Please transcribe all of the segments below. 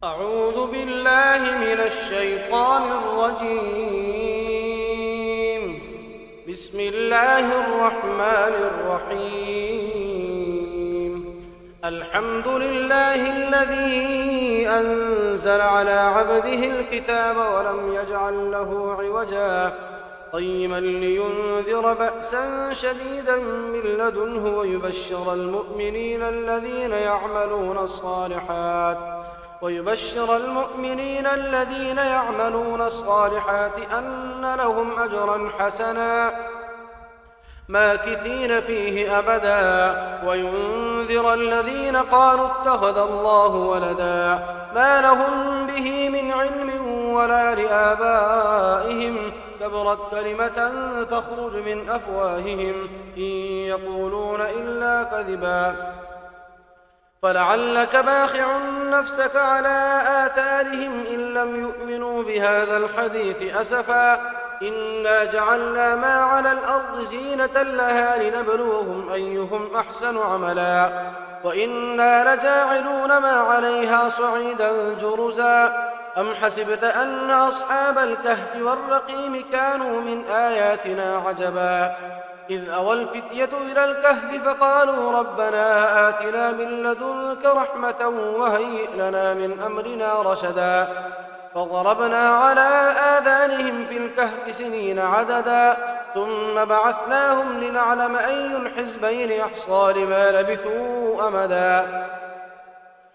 أعوذ بالله من الشيطان الرجيم. بسم الله الرحمن الرحيم. الحمد لله الذي أنزل على عبده الكتاب ولم يجعل له عوجا قيما لينذر بأسا شديدا من لدنه ويبشر المؤمنين الذين يعملون الصالحات أن لهم أجرا حسنا ماكثين فيه أبدا وينذر الذين قالوا اتخذ الله ولدا ما لهم به من علم ولا لآبائهم كبرت كلمة تخرج من أفواههم إن يقولون إلا كذبا فلعلك باخع نفسك على آثارهم إن لم يؤمنوا بهذا الحديث أسفا إنا جعلنا ما على الأرض زينة لها لنبلوهم أيهم أحسن عملا وإنا لجاعلون ما عليها صعيدا جرزا أم حسبت أن أصحاب الكهف والرقيم كانوا من آياتنا عجبا إذ أوى الفتية إلى الكهف فقالوا ربنا آتنا من لدنك رحمة وهيئ لنا من أمرنا رشدا فضربنا على آذانهم في الكهف سنين عددا ثم بعثناهم لنعلم أي الحزبين أحصى لما لبثوا أمدا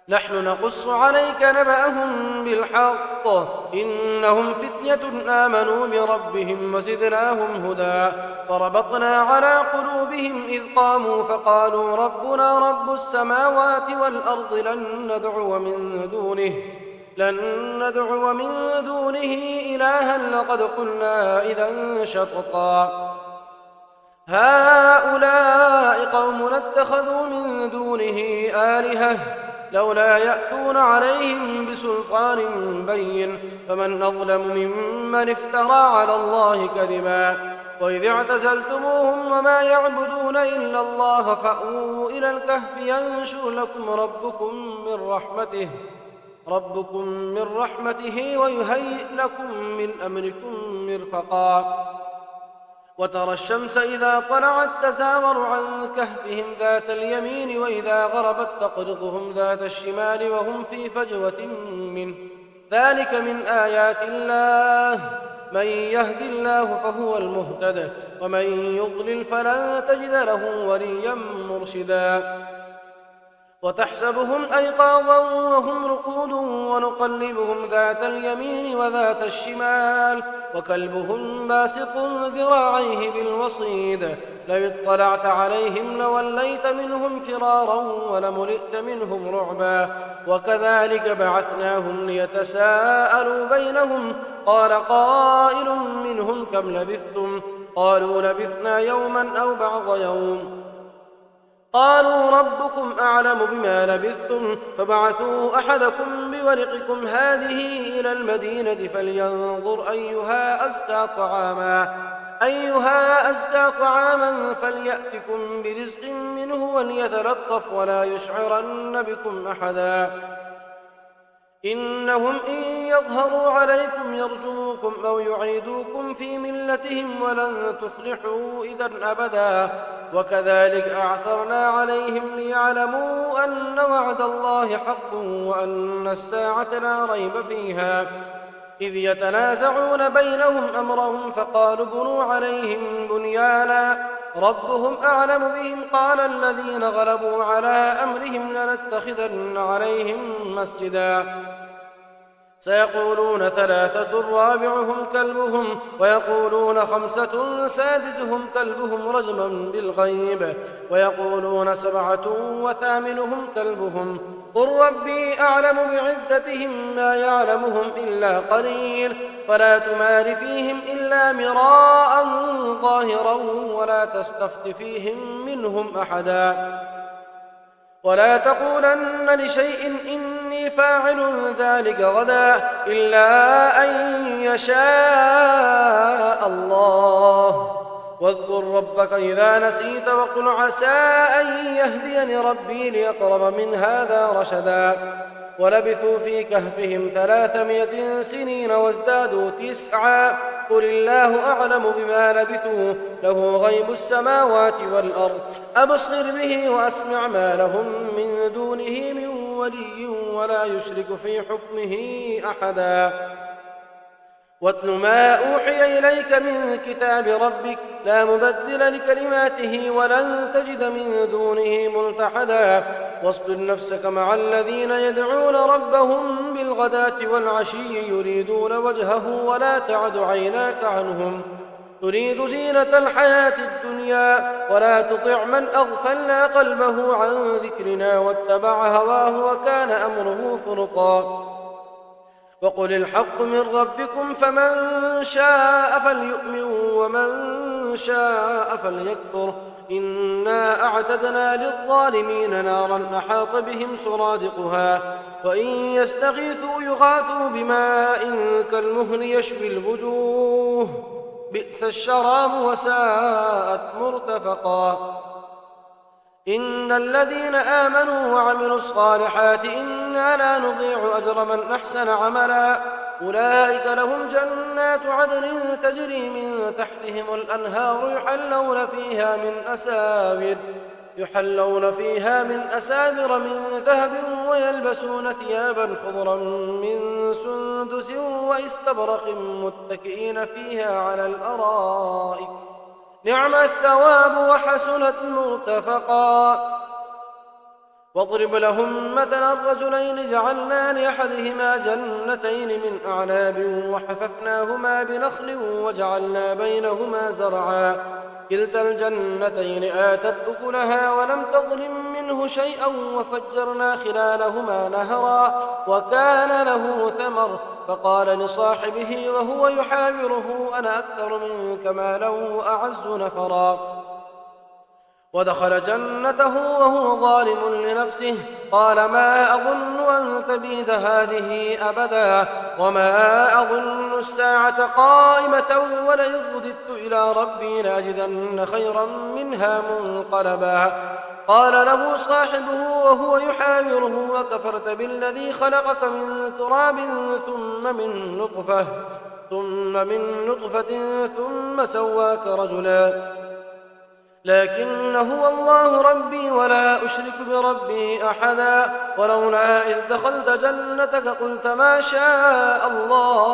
نحن نقص عليك نبأهم بالحق إنهم فتية آمنوا بربهم وزدناهم هدى فربطنا على قلوبهم إذ قاموا فقالوا ربنا رب السماوات والأرض لن ندعو من دونه إلها لقد قلنا إذا شططا هؤلاء قوم اتخذوا من دونه آلهة لولا يأتون عليهم بسلطان بين فمن أظلم ممن افترى على الله كذبا وإذ اعتزلتموهم وما يعبدون إلا الله فأووا إلى الكهف ينشر لكم ربكم من رحمته ويهيئ لكم من أمركم مرفقا وترى الشمس إذا طلعت تزاور عن كهفهم ذات اليمين وإذا غربت تقرضهم ذات الشمال وهم في فجوة منه ذلك من آيات الله من يهد الله فهو المهتد ومن يضلل فلن تجد له وليا مرشدا وتحسبهم أيقاظا وهم رقود ونقلبهم ذات اليمين وذات الشمال وكلبهم باسط ذراعيه بالوصيد لو اطلعت عليهم لوليت منهم فرارا ولملئت منهم رعبا وكذلك بعثناهم ليتساءلوا بينهم قال قائل منهم كم لبثتم قالوا لبثنا يوما أو بعض يوم قالوا ربكم أعلم بما لبثتم فبعثوا أحدكم بورقكم هذه إلى المدينة فلينظر أيها أزكى طعاما فليأتكم برزق منه وليتلطف ولا يشعرن بكم أحدا إنهم إن يظهروا عليكم يرجموكم أو يعيدوكم في ملتهم ولن تفلحوا إذا أبدا وكذلك أعثرنا عليهم ليعلموا أن وعد الله حق وأن الساعة لا ريب فيها إذ يتنازعون بينهم أمرهم فقالوا بنوا عليهم بنيانا ربهم أعلم بهم قال الذين غلبوا على أمرهم لنتخذن عليهم مسجدا سيقولون ثلاثة رابعهم كلبهم ويقولون خمسة سادسهم كلبهم رجما بالغيب ويقولون سبعة وثامنهم كلبهم قل ربي أعلم بعدتهم ما يعلمهم إلا قليل فلا تمار فيهم إلا مراء ظاهرا ولا تستفت فيهم منهم أحدا ولا تقولن لشيء إني فاعل ذلك غدا إلا أن يشاء الله واذكر ربك إذا نسيت وقل عسى أن يهديني ربي لأقرب من هذا رشدا ولبثوا في كهفهم 300 سنين وازدادوا 9. قل الله أعلم بما لبثوا له غيب السماوات والأرض أبصر به وأسمع ما لهم من دونه من ولي ولا يشرك في حكمه أحدا. واتل ما أوحي إليك من كتاب ربك لا مبدل لكلماته ولن تجد من دونه ملتحدا. واصبر نفسك مع الذين يدعون ربهم بالغداة والعشي يريدون وجهه ولا تعد عيناك عنهم تريد زينة الحياة الدنيا ولا تطع من أغفلنا قلبه عن ذكرنا واتبع هواه وكان أمره فرطا. وقل الحق من ربكم فمن شاء فليؤمن ومن شاء فليكفر إنا أعتدنا للظالمين نارا أحاط بهم سرادقها وإن يستغيثوا يغاثوا بماء كالمهل يشوي الوجوه بئس الشراب وساءت مرتفقا. إن الذين آمنوا وعملوا الصالحات إنا لا نضيع أجر من أحسن عملا أولئك لهم جنات عدن تجري من تحتهم الأنهار يحلون فيها من أساور من ذهب ويلبسون ثيابا خضرا من سندس واستبرق متكئين فيها على الأرائك نعم الثواب وحسنت مرتفقا. واضرب لهم مثلا الرجلين جعلنا لأحدهما جنتين من أعناب وحففناهما بنخل وجعلنا بينهما زرعا كلتا الجنتين آتت أكلها ولم تظلم منه شيئا وفجرنا خلالهما نهرا وكان له ثمر فقال لصاحبه وهو يحاوره أنا أكثر منك مالا وأعز نفرا. ودخل جنته وهو ظالم لنفسه قال ما أظن أن تبيد هذه أبدا وما أظن الساعة قائمة ولئن رددت إلى ربي لأجدن خيرا منها منقلبا. قال له صاحبه وهو يحاوره وكفرت بالذي خلقك من تراب ثم من نطفة ثم سواك رجلا لكن هو الله ربي ولا أشرك بربي أحدا. ولولا إذ دخلت جنتك قلت ما شاء الله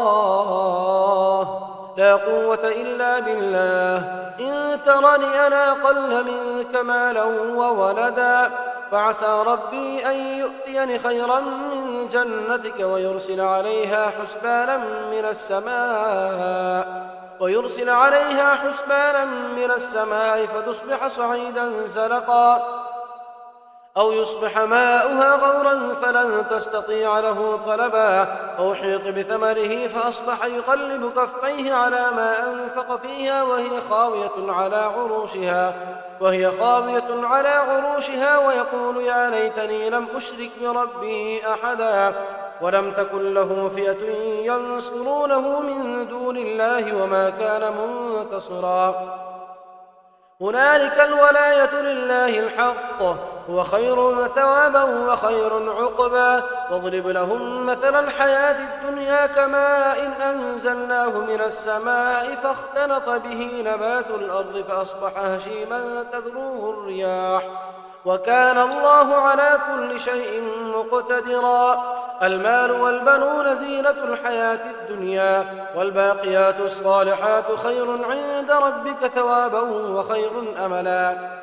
لا قوة إلا بالله إن ترني أنا أقل منك مالا وولدا فعسى ربي أن يؤتيني خيرا من جنتك ويرسل عليها حسبانا من السماء فتصبح صعيدا زلقا أو يصبح ماؤها غورا فلن تستطيع له طلبا أو حيط بثمره فأصبح يقلب كفيه على ما أنفق فيها وهي خاوية على عروشها ويقول يا ليتني لم أشرك بربي أحدا. ولم تكن له فئة ينصرونه من دون الله وما كان منتصرا. هنالك الولاية لله الحق هو خير ثوابا وخير عقبا. واضرب لهم مثل الحياة الدنيا كماء إن أنزلناه من السماء فاختلط به نبات الأرض فأصبح هشيما تذروه الرياح وكان الله على كل شيء مقتدرا. المال والبنون زينة الحياة الدنيا والباقيات الصالحات خير عند ربك ثوابا وخير أملا.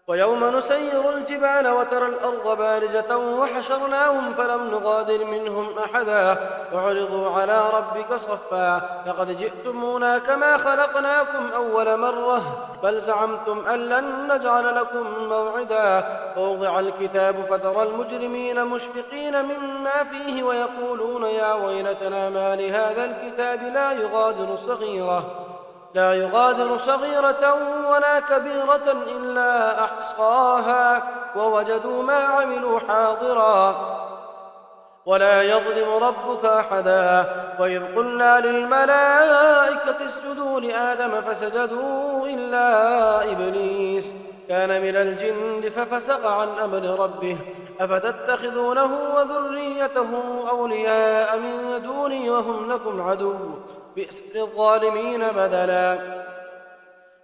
ويوم نسير الجبال وترى الأرض بارزة وحشرناهم فلم نغادر منهم أحدا وعرضوا على ربك صفا لقد جئتمونا كما خلقناكم أول مرة بل زعمتم أن لن نجعل لكم موعدا. ووضع الكتاب فترى المجرمين مشفقين مما فيه ويقولون يا ويلتنا ما لهذا الكتاب لا يغادر صغيرة ولا كبيرة إلا أحصاها ووجدوا ما عملوا حاضرا ولا يظلم ربك أحدا. وإذ قلنا للملائكة اسجدوا لآدم فسجدوا إلا إبليس كان من الجن ففسق عن أمر ربه أفتتخذونه وذريته أولياء من دوني وهم لكم عدو بئس للظالمين بدلا.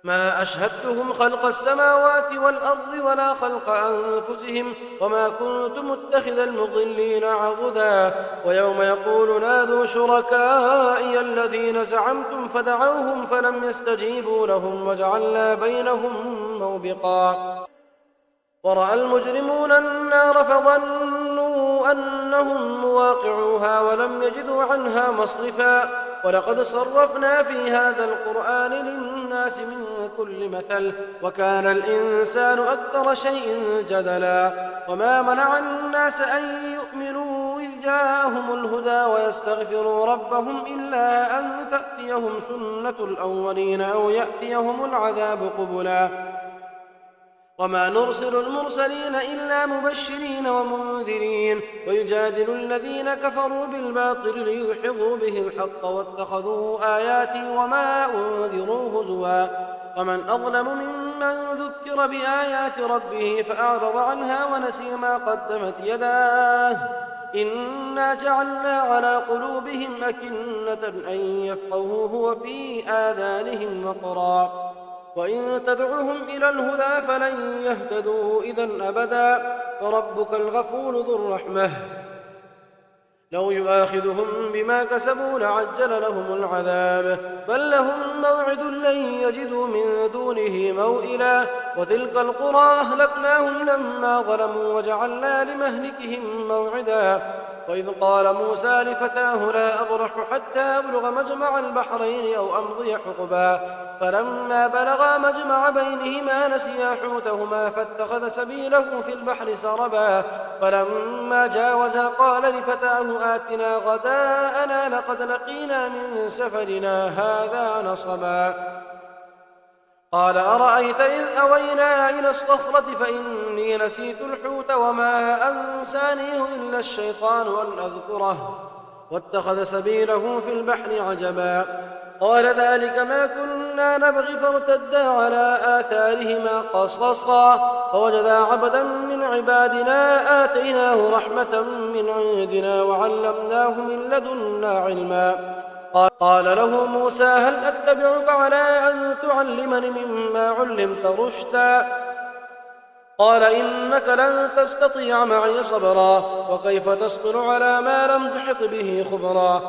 ما أشهدتهم خلق السماوات والأرض ولا خلق أنفسهم وما كنت متخذ المضلين عضدا. ويوم يقول نادوا شركائي الذين زعمتم فدعوهم فلم يستجيبوا لهم وجعلنا بينهم موبقا. ورأى المجرمون النار فظنوا أنهم مواقعوها ولم يجدوا عنها مصرفا. ولقد صرفنا في هذا القرآن للناس من كل مثل وكان الإنسان أكثر شيء جدلا. وما منع الناس أن يؤمنوا إذ جاءهم الهدى ويستغفروا ربهم إلا أن تأتيهم سنة الأولين أو يأتيهم العذاب قبلا. وما نرسل المرسلين إلا مبشرين ومنذرين ويجادل الذين كفروا بالباطل ليدحضوا به الحق واتخذوا آياتي وما أنذروا هزوا. ومن أظلم ممن ذكر بآيات ربه فأعرض عنها ونسي ما قدمت يداه إنا جعلنا على قلوبهم أكنة أن يفقهوه وفي آذانهم وقرا وإن تدعوهم إلى الهدى فلن يهتدوا إذن أبدا. فربك الغفور ذو الرحمة لو يؤاخذهم بما كسبوا لعجل لهم العذاب بل لهم موعد لن يجدوا من دونه موئلا. وتلك القرى أهلكناهم لما ظلموا وجعلنا لمهلكهم موعدا. وإذ قال موسى لفتاه لا أبرح حتى أبلغ مجمع البحرين أو أمضي حقبا فلما بلغا مجمع بينهما نسيا حوتهما فاتخذ سبيله في البحر سربا. فلما جاوزا قال لفتاه آتنا غداءنا لقد لقينا من سفرنا هذا نصبا. قال أرأيت إذ أوينا إلى الصخرة فإني نسيت الحوت وما أنسانيه إلا الشيطان أن أذكره واتخذ سبيله في البحر عجبا. قال ذلك ما كنا نبغي فارتدا على آثارهما قصصا فوجدا عبدا من عبادنا آتيناه رحمة من عندنا وعلمناه من لدنا علما. قال له موسى هل أتبعك على أن تعلمني مما علمت رشدا قال إنك لن تستطيع معي صبرا وكيف تصبر على ما لم تحط به خبرا.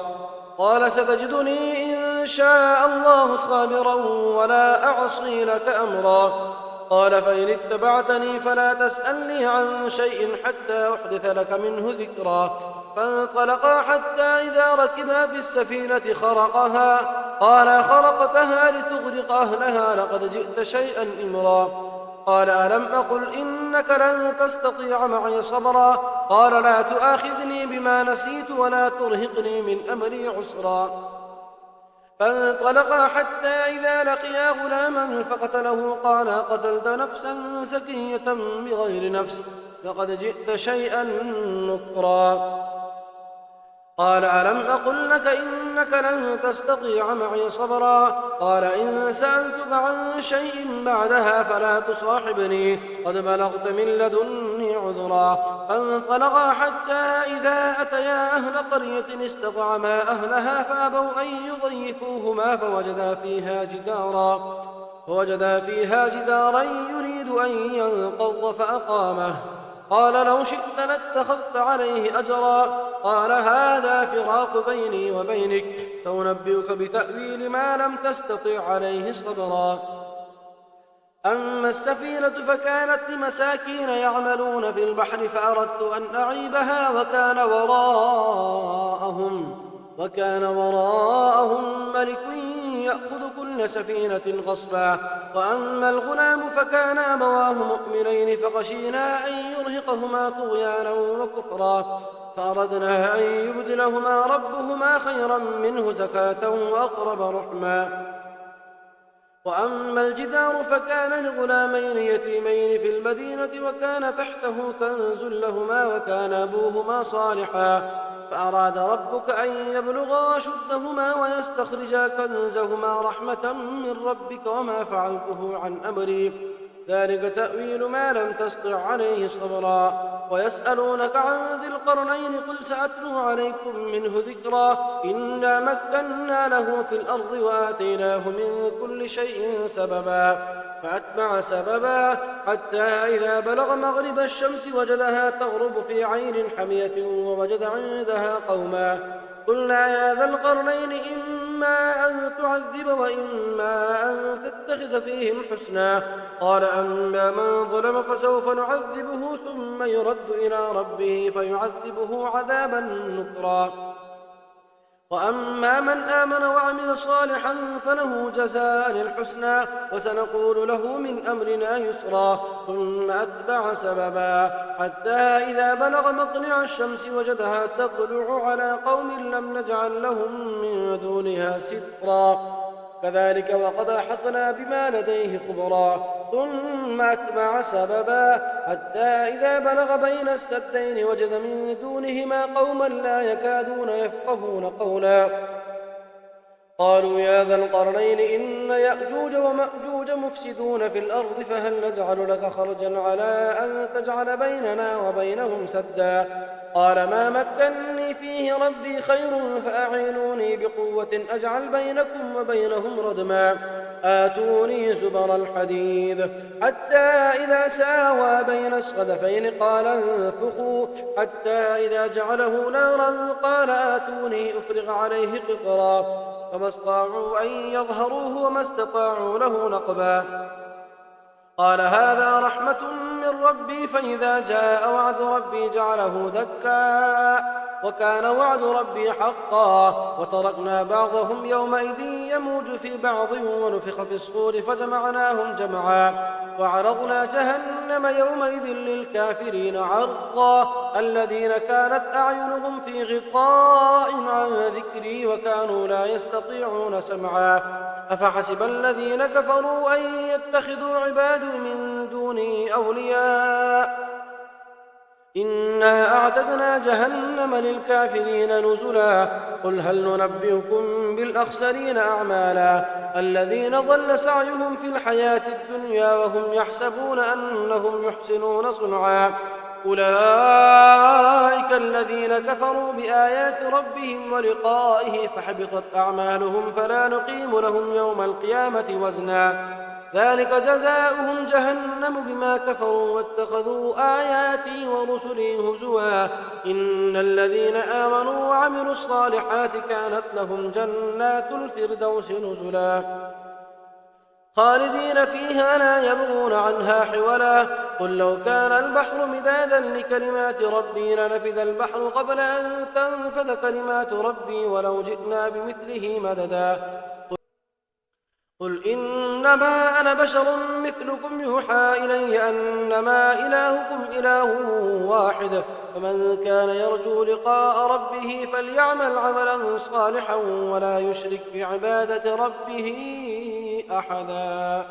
قال ستجدني إن شاء الله صابرا ولا أعصي لك أمرا. قال فإن اتبعتني فلا تسألني عن شيء حتى أحدث لك منه ذكرا. فانطلقا حتى إذا ركبا في السفينة خرقها قال خرقتها لتغرق أهلها لقد جئت شيئا إمرا. قال ألم أقل إنك لن تستطيع معي صبرا قال لا تؤاخذني بما نسيت ولا ترهقني من أمري عسرا. فانطلقا حتى إذا لقيا غلاما فقتله قال قتلت نفسا زكية بغير نفس لقد جئت شيئا نكرا. قال ألم أقل لك إنك لن تستطيع معي صبرا قال إن سألتك عن شيء بعدها فلا تصاحبني قد بلغت من لدني عذرا. فانطلقا حتى إذا أتيا أهل قرية استطعما أهلها فأبوا أن يضيفوهما فوجدا فيها جدارا يريد أن ينقض فأقامه. قال لو شئت لاتخذت عليه أجرا قال هذا فراق بيني وبينك سأنبئك بتأويل ما لم تستطع عليه صبرا. أما السفينة فكانت لمساكين يعملون في البحر فأردت أن أعيبها وكان وراءهم ملك يأخذ كل سفينة غصبا. وأما الغلام فكان أبواه مؤمنين فخشينا أن يرهقهما طغيانا وكفرا فأردنا أن يبدلهما ربهما خيرا منه زكاة وأقرب رحما. وأما الجدار فكان لغلامين يتيمين في المدينة وكان تحته كنز لهما وكان أبوهما صالحا فأراد ربك أن يبلغا أشدهما ويستخرجا كنزهما رحمة من ربك وما فعلته عن أمري ذلك تأويل ما لم تسطع عليه صبرا ويسألونك عن ذي القرنين قل سأتلو عليكم منه ذكرا إنا مكنا له في الأرض وآتيناه من كل شيء سببا فأتبع سببا حتى إذا بلغ مغرب الشمس وجدها تغرب في عين حمية ووجد عندها قوما قلنا يا ذا القرنين إما أن تعذب وإما أن تتخذ فيهم حسنا قال أما من ظلم فسوف نعذبه ثم يرد إلى ربه فيعذبه عذابا نكرا وأما من آمن وعمل صالحا فله جزاء الحسنى وسنقول له من أمرنا يسرا ثم أتبع سببا حتى إذا بلغ مطلع الشمس وجدها تطلع على قوم لم نجعل لهم من دونها سترا كذلك وقد أحطنا بما لديه خبرا ثم أتبع سببا حتى إذا بلغ بين السدين وجد من دونهما قوما لا يكادون يفقهون قولا قالوا يا ذا القرنين إن يأجوج ومأجوج مفسدون في الأرض فهل نجعل لك خرجا على أن تجعل بيننا وبينهم سدا قال ما مكنني فيه ربي خير فأعينوني بقوة أجعل بينكم وبينهم ردما آتوني زبر الحديد حتى إذا ساوى بين الصدفين قال انفخوا حتى إذا جعله نارا قال آتوني أفرغ عليه قطرا فما استطاعوا أن يظهروه وما استطاعوا له نقبا قال هذا رحمة من ربي فإذا جاء وعد ربي جعله دكا وكان وعد ربي حقا وتركنا بعضهم يومئذ يموج في بعض ونفخ في الصور فجمعناهم جمعا وعرضنا جهنم يومئذ للكافرين عرضا الذين كانت أعينهم في غطاء عن ذكري وكانوا لا يستطيعون سمعا أفحسب الذين كفروا أن يتخذوا عبادي من دوني أولياء إنا أعتدنا جهنم للكافرين نزلا قل هل ننبئكم بالأخسرين أعمالا الذين ضل سعيهم في الحياة الدنيا وهم يحسبون أنهم يحسنون صنعا أولئك الذين كفروا بآيات ربهم ولقائه فحبطت أعمالهم فلا نقيم لهم يوم القيامة وزنا ذلك جزاؤهم جهنم بما كفروا واتخذوا آياتي ورسلي هزوا إن الذين آمنوا وعملوا الصالحات كانت لهم جنات الفردوس نزلا خالدين فيها لا يبغون عنها حولا قل لو كان البحر مدادا لكلمات ربي لنفذ البحر قبل أن تنفذ كلمات ربي ولو جئنا بمثله مددا قل إنما أنا بشر مثلكم يوحى إلي أنما إلهكم إله واحد فمن كان يرجو لقاء ربه فليعمل عملا صالحا ولا يشرك بعبادة ربه أحدا